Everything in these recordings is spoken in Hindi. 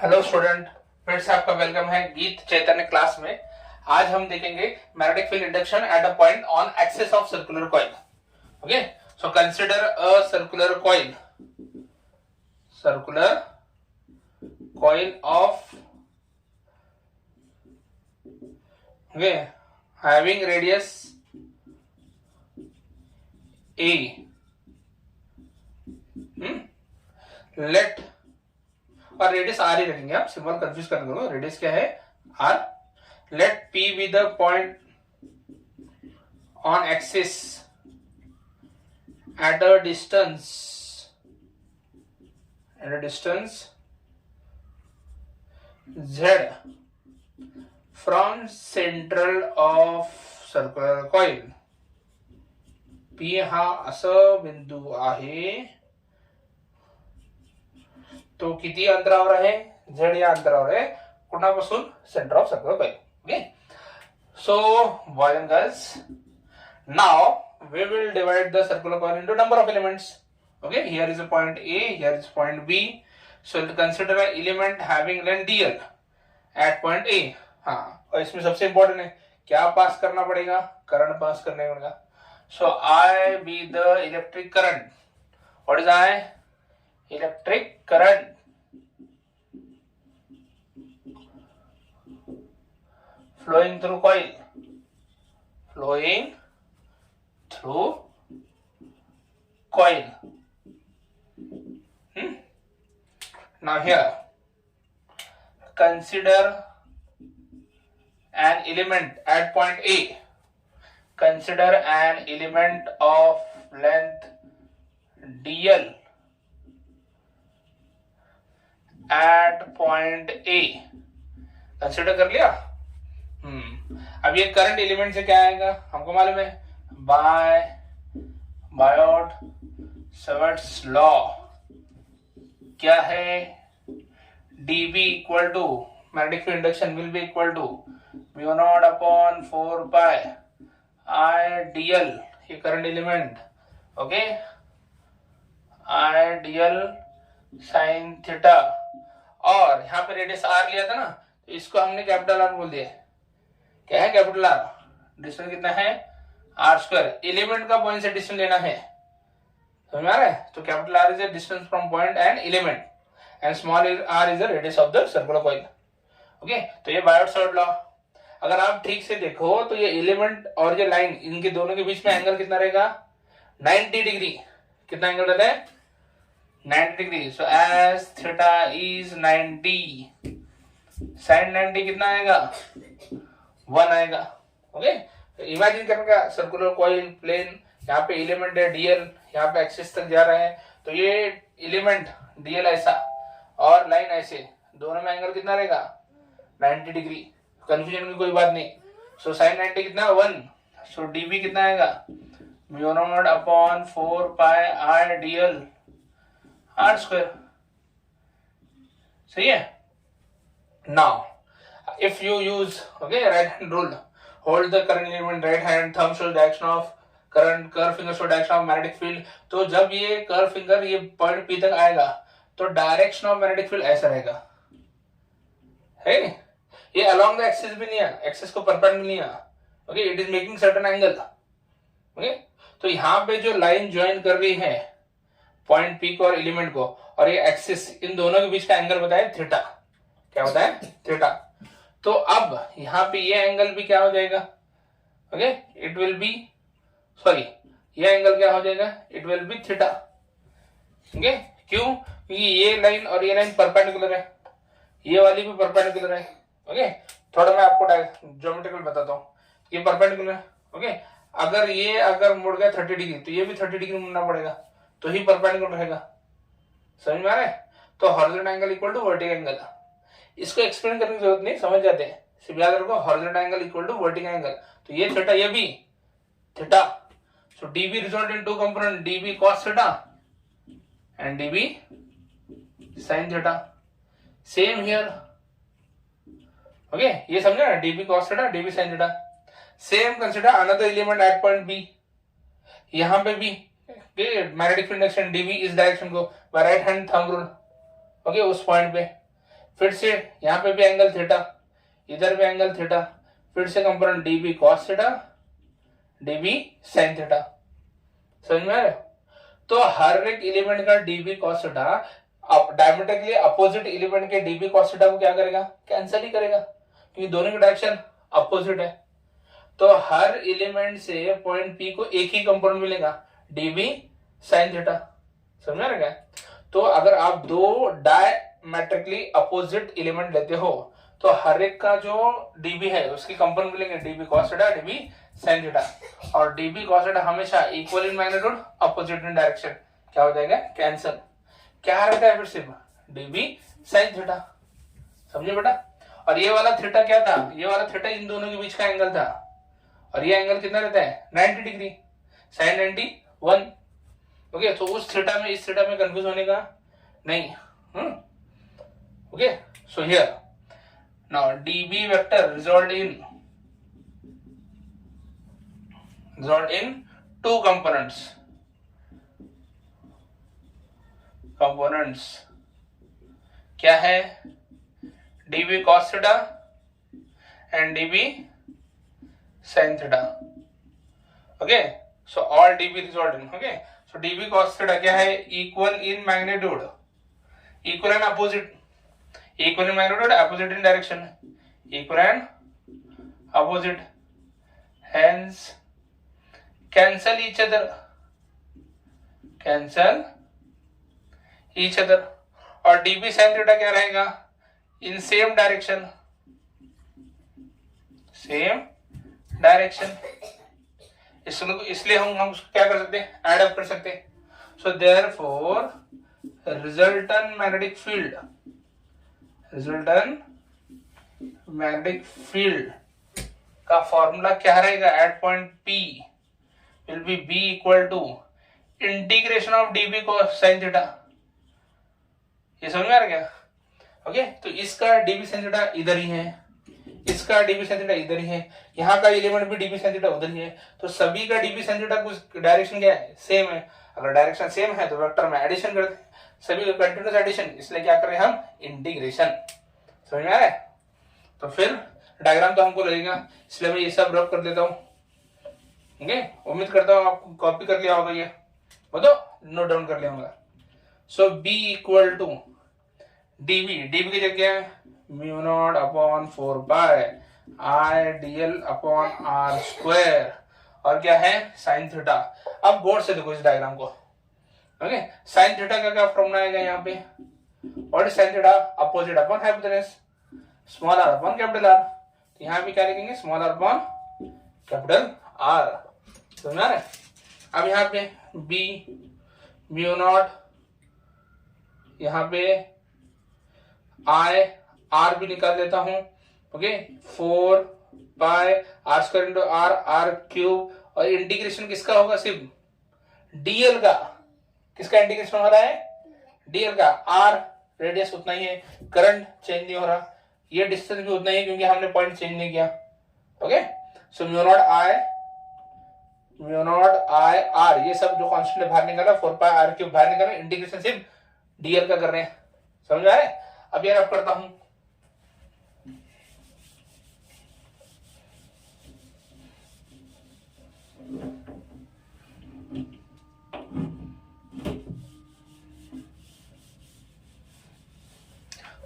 हेलो स्टूडेंट, फिर से आपका वेलकम है गीत चैतन्य क्लास में। आज हम देखेंगे magnetic field induction at a point on axis of circular coil. Okay, so consider a circular coil of okay having radius a let और रेडियस आर ही रखेंगे, आप सिंबल कंफ्यूज करने दो। रेडियस क्या है? R. Let P be the point on axis at a distance z from central of circular coil. P हा असं बिंदू आहे, तो किती अंतरावर आहे? z या अंतरावर आहे कुणापासून? Centre of circular coil. Okay, so boys and girls, now we will divide the circular coil into number of elements. Okay, here is a point A, here is point B. So we'll consider an element having length dl at point A. हाँ, और इसमें सबसे इंपॉर्टेंट है क्या पास करना पड़ेगा? करंट पास करने पड़ेगा. So I be the electric current. What is I? Electric current flowing through coil. Flowing through coil. Now here, consider an element at point A. Consider an element of length dl at point A. Consider कर लिया. अब ये करंट एलिमेंट से क्या आएगा हमको मालूम है, बाय बायोट सवर्ट्स लॉ. क्या है? dB equal to magnetic field induction will be equal to mu naught upon 4 pi I dl. ये current element. Okay, I dl sine theta. और यहाँ पे रेडियस आर लिया था ना, तो इसको हमने कैपिटल आर बोल दिया. क्या है कैपिटल आर? डिस्टेंस कितना है? R square. एलिमेंट का पॉइंट से डिस्टेंस लेना है, समझ में आ रहा है? तो capital R is the distance from point and element, and small R is the radius of the circular coil. Okay, तो ये बायोट-सावर्ट लॉ. अगर आप ठीक से देखो तो ये एलिमेंट और ये लाइन, इनके दोनों के बीच में एंगल कितना रहेगा? 90 डिग्री. कितना एंगल रहता है? 90 degree. So as theta is 90, sine 90 कितना आएगा? 1 आएगा. ओके, इमेजिन करने का सर्कुलर कॉइल प्लेन, यहाँ पे एलिमेंट है डीएल, यहाँ पे एक्सिस तक जा रहा है, तो ये एलिमेंट डीएल ऐसा और लाइन ऐसे, दोनों में एंगल कितना रहेगा? 90 डिग्री. कंफ्यूजन की कोई बात नहीं. सो साइन 90 कितना? 1. सो डीबी कितना आएगा? Mu naught upon 4 pi R dl R square. सही है. Now if you use right hand rule, hold the current element right hand, thumb shows direction of current, curve finger shows direction of magnetic field. तो जब ये कर्व फिंगर ये पॉइंट P तक आएगा तो डायरेक्शन ऑफ मैग्नेटिक फील्ड ऐसा रहेगा, है? ये अलोंग द एक्सिस भी नहीं है, एक्सिस को परपेंडिकुलर नहीं है. Okay, it is making certain angle. Okay, तो यहाँ पे जो लाइन ज्वाइन कर रही है पॉइंट P को और एलिमेंट को, और ये एक्सिस, इन दोनों के बीच का एंगल बताया थीटा. क्या बताया? थीटा. तो अब यहाँ पे ये एंगल भी क्या हो जाएगा? Okay, it will be, sorry, ये एंगल क्या हो जाएगा? It will be theta. Okay, क्यों? क्योंकि ये लाइन और ये लाइन परपेंडिकुलर है, ये वाली भी परपेंडिकुलर है. ओके, थोड़ा मैं आपको ज्योमेट्रिकल बताता हूँ. ये परपेंडिकुलर है. ओके, अगर मुड़ गया 30 डिग्री तो ये भी 30 डिग्री मुड़ना पड़ेगा, तो ही परपेंडिकुलर रहेगा. समझ में आ रहा है? तो horizontal angle equal to vertical angle. इसको एक्सप्लेन करने की जरूरत नहीं, समझ जाते हैं. सिर्फ याद रखो, horizontal angle equal to vertical angle. तो ये थीटा, ये भी theta. So dB result in two component, dB cos theta and dB sine theta. Same here. Okay, ये समझे ना? DB cos theta, dB sine theta. Same consider another element at point B. यहां पे भी मैग्नेटिक फील्ड इंडक्शन डीबी इस डायरेक्शन को by right hand thumb rule. Okay, उस पॉइंट पे फिर से यहाँ पे भी एंगल थीटा, इधर भी एंगल थीटा, फिर से component dB cos theta dB sin theta. समझ में आ रहा है? तो हर एक एलिमेंट का dB cos theta diametrically opposite element के dB cos थीटा को क्या करेगा, कैंसिल ही करेगा, क्योंकि दोनों की डायरेक्शन अपोजिट है। तो हर एलिमेंट से पॉइंट P को एक ही कंपोनेंट मिलेगा dB sin थीटा। समझ में आ रहा है? तो अगर आप दो डायमेट्रिकली अपोजिट एलिमेंट लेते हो तो हर एक का जो dB है उसकी कंपोनेंट मिलेंगे dB cos theta dB sin theta, और dB cos थीटा हमेशा equal in magnitude opposite in direction, क्या हो जाएगा, कैंसल। क्या रहता है फिर सिर्फ dB sin थीटा। समझे बेटा? और ये वाला थीटा क्या था, ये वाला थीटा इन दोनों के बीच का एंगल था, और ये एंगल कितना रहता है, 90 डिग्री, sin 91। ओके, तो उस थीटा में इस थीटा में कंफ्यूज होने का नहीं। Okay, so here now dB vector resolved in two components क्या है, dB cos theta and dB sin theta। okay, so all dB resolved in, okay, so dB cos theta क्या है, equal in magnitude, equal and opposite, equal in magnitude, opposite in direction, equal and opposite, hence cancel each other, cancel each other। और dB sin theta क्या रहेगा, in same direction, same direction। इसलिए हम उसको क्या कर सकते हैं, ऐड अप कर सकते हैं। So therefore resultant magnetic field, resultant magnetic field का फॉर्मूला क्या रहेगा, at point P will be B equal to integration of dB cos sin theta. ये समझ में आ रहा क्या? ओके, तो इसका dB sin थीटा इधर ही है, इसका dB sin थीटा इधर ही है, यहाँ का एलिमेंट भी dB sin थीटा उधर ही है, तो सभी का dB sin थीटा कुछ डायरेक्शन क्या है, सेम है। अगर डायरेक्शन सेम है तो वेक्टर में एडिशन करते हैं, सभी का कंटीन्यूअस एडिशन, इसलिए क्या कर रहे हैं हम, इंटीग्रेशन। समझ में आ रहा है? तो फिर डायग्राम तो हमको लगेगा, इसलिए मैं ये सब रब कर देता हूँ। ओके, उम्मीद करता हूँ आपको कॉपी कर लिया होगा, ये बताओ, नोट डाउन कर लिया होगा। सो B इक्वल टू dB की जगह mu naught upon 4 pi I dl upon r square, और क्या है, साइन थीटा। अब गौर से देखो इस डायग्राम को। ओके, साइन थीटा का क्या फॉर्मूला आएगा यहाँ पे, और sine theta opposite upon hypotenuse, small r upon capital R। तो यहाँ पे क्या लिखेंगे, small r upon capital R। समझ में आ रहा है? अब यहाँ पे B म्यू नॉट, यहाँ पे I R भी निकाल लेता हूं। Okay, 4 pi R square into R cube, और इंटीग्रेशन किसका होगा, सिर्फ dl का। किसका इंटीग्रेशन हो रहा है, dl का। R रेडियस उतना ही है, करंट चेंज नहीं हो रहा, ये डिस्टेंस भी उतना ही है क्योंकि हमने पॉइंट चेंज नहीं किया। Okay, so mu naught I R, ये सब जो कांस्टेंट बाहर निकाला, 4 पाई R क्यूब बाहर निकाला, इंटीग्रेशन सिर्फ dl का कर रहे हैं। समझ आ रहा है? अब यार अब करता हूं,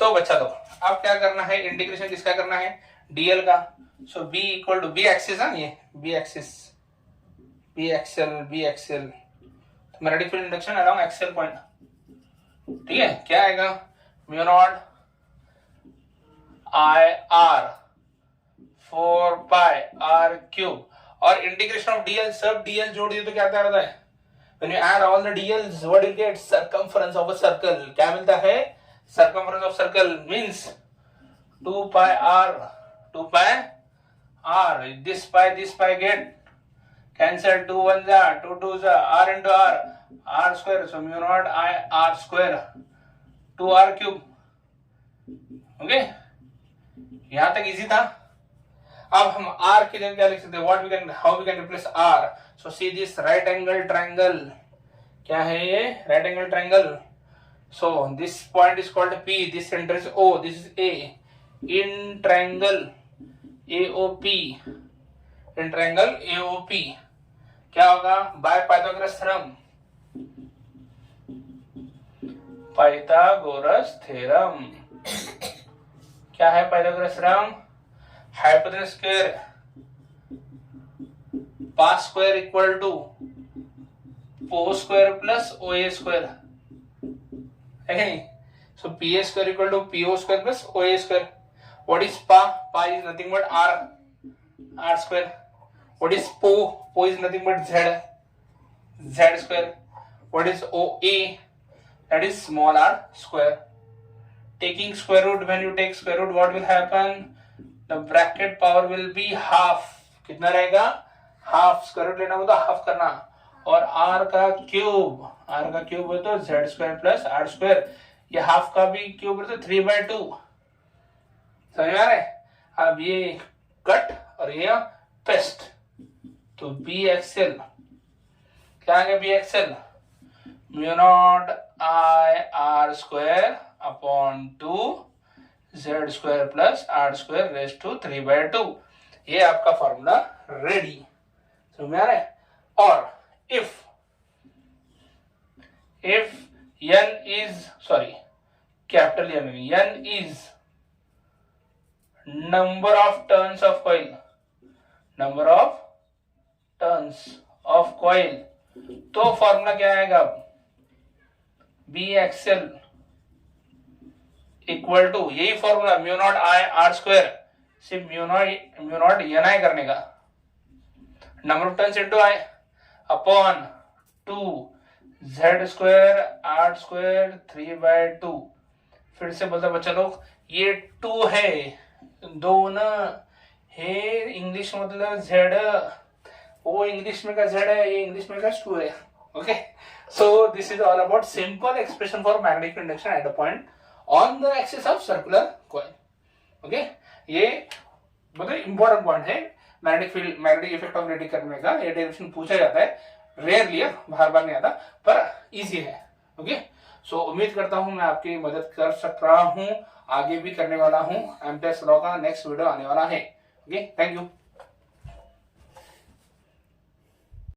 तो बच्चा दो, अब क्या करना है, इंटीग्रेशन किसका करना है, dl का। So B equal to B axis है, ये B एक्सिस, B एक्सेल, तो magnetic field induction around axial point. ठीक है, क्या आएगा, mu naught I R 4 pi R cube, और इंटीग्रेशन ऑफ dl, सब dl जोड़ दिए तो क्या आता रहता है, when you add all the dl's what you get, circumference of a circle। क्या मिलता है, circumference of circle means 2 pi R, this pi get cancel, 2 1 2 2 R into R square, so mu naught I R square 2R cube। Okay, यहां तक इजी था। अब हम R की जगह क्या लिख सकते हैं, how we can replace R। so see this right angle triangle, क्या है ये, right angle triangle, So this point is called P, this center is O, this is A. In triangle AOP, in triangle AOP क्या होगा? By Pythagoras theorem, Pythagoras theorem क्या है? Pythagoras theorem, hypotenuse square pass square equal to PO square plus OA square है। So P A square equal to PO square plus OA square. What is PA? PA is nothing but R square. What is PO? PO is nothing but Z square. What is O A? That is small R square. Taking square root, when you take square root, what will happen? The bracket power will be half. कितना रहेगा? हाफ. स्क्वायर रूट लेना हो तो हाफ करना. और r का क्यूब, r का क्यूब है तो z square plus R square. ये हाफ का भी क्यूब है तो 3/2. समझ में आ रहा है? अब ये कट और ये पेस्ट. तो बी एक्सएल क्या आ गया? B axial mu naught I R square upon 2 z square plus R square raise to 3/2. ये आपका फॉर्मूला रेडी. समझ में आ रहा है? और if n is, sorry, capital N is number of turns of coil, number of turns of coil, तो फॉर्मूला क्या आएगा? बी एक्सएल इक्वल टू, यही formula mu naught I R square, सिर्फ म्यू नॉट एन आई करने का, number of turns into I upon 2 z square R square 3/2. फिर से बोलते बच्चा लोग, ये 2 है, 2 ना है इंग्लिश मतलब z, वो इंग्लिश में का z है, ये इंग्लिश में का 2 है. Okay, so this is all about simple expression for magnetic induction at a point on the axis of circular coil. Okay, ये मतलब इंपॉर्टेंट पॉइंट है magnetic field, magnetic effect of radiate करने का. ये डेरिवेशन पूछा जाता है, रेयरली, बार बार नहीं आता, पर इजी है. ओके, सो उम्मीद करता हूं मैं आपकी मदद कर सक रहा हूं, आगे भी करने वाला हूं. एम्पियर्स लॉ का नेक्स्ट वीडियो आने वाला है. Okay, thank you.